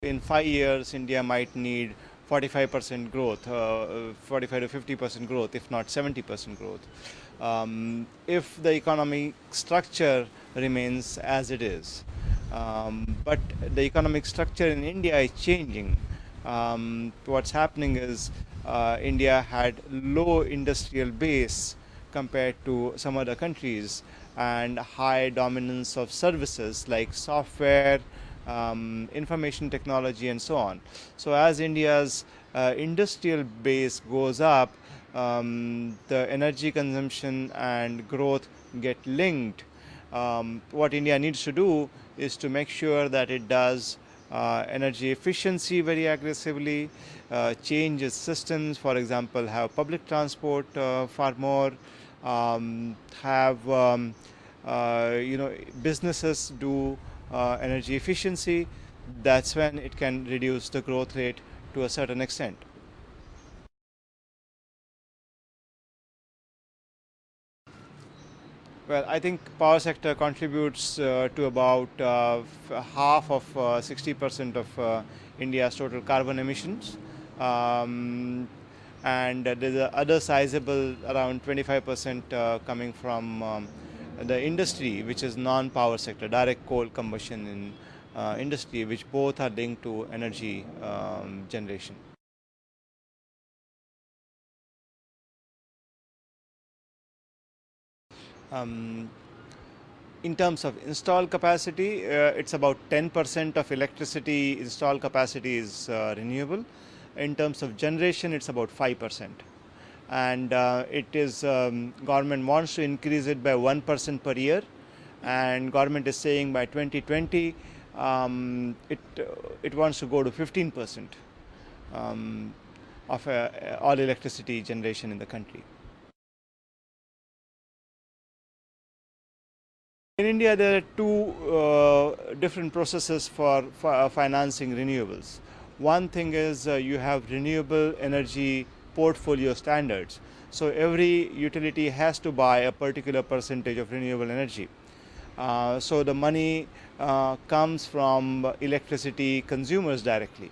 In 5 years, India might need 45% growth, 45 to 50% growth, if not 70% growth. If the economic structure remains as it is. But the economic structure in India is changing. What's happening is India had low industrial base compared to some other countries and high dominance of services like software, information technology and so on. So as India's industrial base goes up, the energy consumption and growth get linked. What India needs to do is to make sure that it does energy efficiency very aggressively, change its systems, for example, have public transport far more, have businesses do energy efficiency. That's when it can reduce the growth rate to a certain extent. Well, I think power sector contributes to about half of 60% of India's total carbon emissions. And there's a other sizable around 25% coming from the industry, which is non-power sector, direct coal combustion in industry, which both are linked to energy generation. Um, in terms of installed capacity, it's about 10% of electricity installed capacity is renewable. In terms of generation, it's about 5%. And it is government wants to increase it by 1% per year, and government is saying by 2020 it wants to go to 15% of all electricity generation in the country. In India, there are two different processes for financing renewables. One thing is you have renewable energy portfolio standards. So every utility has to buy a particular percentage of renewable energy. So the money comes from electricity consumers directly.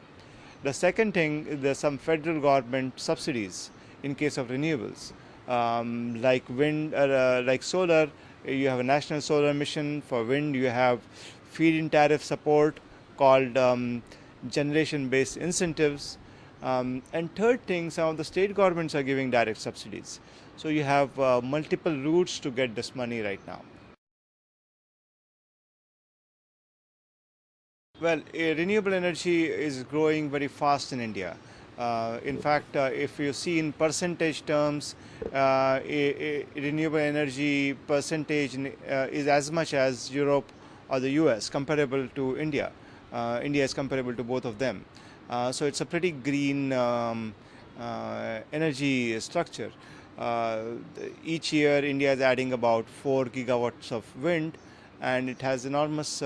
The second thing, there's some federal government subsidies in case of renewables, like wind, like solar. You have a national solar mission. For wind, you have feed-in tariff support called generation-based incentives. And third thing, some of the state governments are giving direct subsidies. So you have multiple routes to get this money right now. Well, renewable energy is growing very fast in India. In fact, if you see in percentage terms, renewable energy percentage is as much as Europe or the US, comparable to India. India is comparable to both of them. So it's a pretty green energy structure. Each year, India is adding about 4 gigawatts of wind, and it has enormous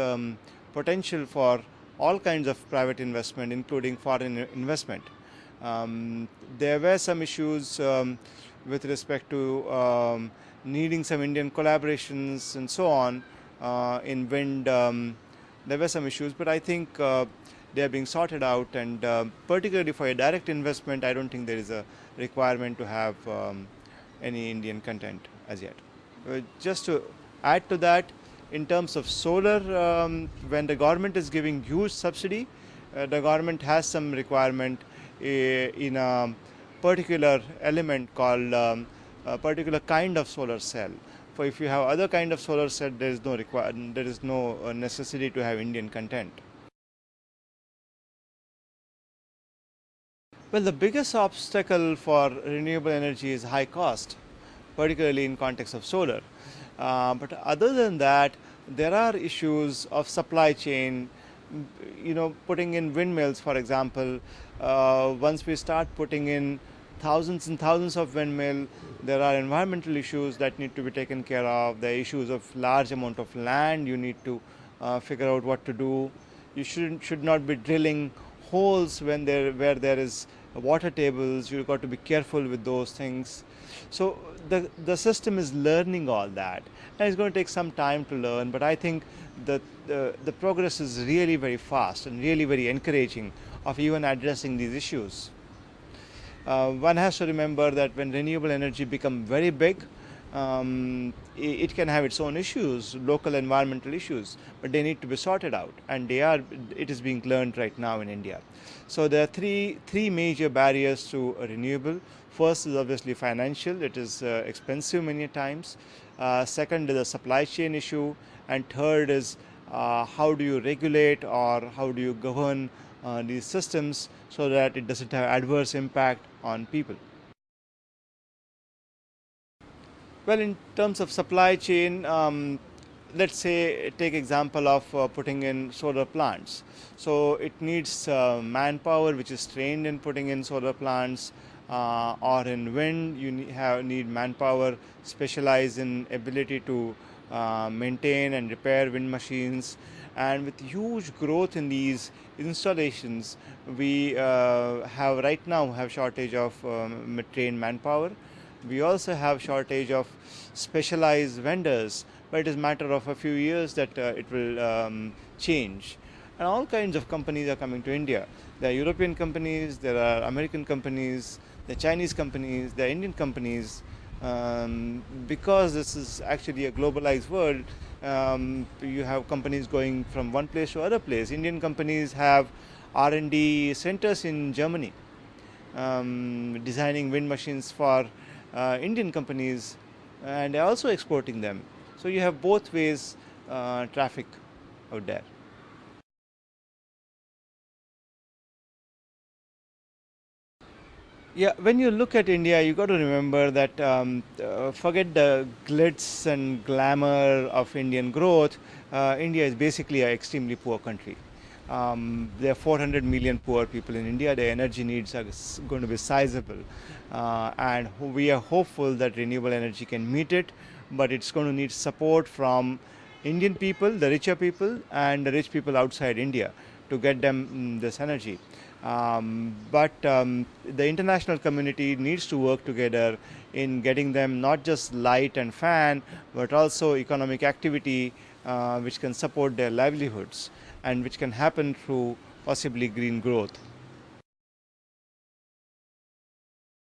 potential for all kinds of private investment, including foreign investment. There were some issues with respect to needing some Indian collaborations and so on in wind. There were some issues, but I think they are being sorted out, and particularly for a direct investment, I don't think there is a requirement to have any Indian content as yet. Just to add to that, in terms of solar, when the government is giving huge subsidy, the government has some requirement in a particular element called a particular kind of solar cell. For if you have other kind of solar cell, there is no necessity to have Indian content. Well, the biggest obstacle for renewable energy is high cost, particularly in context of solar. But other than that, there are issues of supply chain. Putting in windmills, for example, once we start putting in thousands and thousands of windmills, there are environmental issues that need to be taken care of. There are issues of large amount of land. You need to figure out what to do. You should not be drilling holes where there is water tables. You've got to be careful with those things. So the system is learning all that, and it's going to take some time to learn. But I think that the progress is really very fast and really very encouraging of even addressing these issues. One has to remember that when renewable energy become very big, it can have its own issues, local environmental issues, but they need to be sorted out, and it is being learned right now in India. So there are three major barriers to renewable. First is obviously financial. It is expensive many times. Second is a supply chain issue, and third is how do you regulate or how do you govern these systems so that it doesn't have adverse impact on people. Well, in terms of supply chain, let's say take example of putting in solar plants. So it needs manpower which is trained in putting in solar plants, or in wind you need manpower specialized in ability to maintain and repair wind machines. And with huge growth in these installations, we have right now have shortage of trained manpower. We also have shortage of specialized vendors, but it is a matter of a few years that it will change. And all kinds of companies are coming to India. There are European companies, there are American companies, there are Chinese companies, there are Indian companies. Because this is actually a globalized world, you have companies going from one place to other place. Indian companies have R&D centers in Germany, designing wind machines for Indian companies, and they're also exporting them. So you have both ways traffic out there. Yeah, when you look at India, you got to remember that forget the glitz and glamour of Indian growth. India is basically an extremely poor country. There are 400 million poor people in India. Their energy needs are going to be sizable, and we are hopeful that renewable energy can meet it. But it's going to need support from Indian people, the richer people, and the rich people outside India to get them this energy. But the international community needs to work together in getting them not just light and fan, but also economic activity which can support their livelihoods and which can happen through possibly green growth.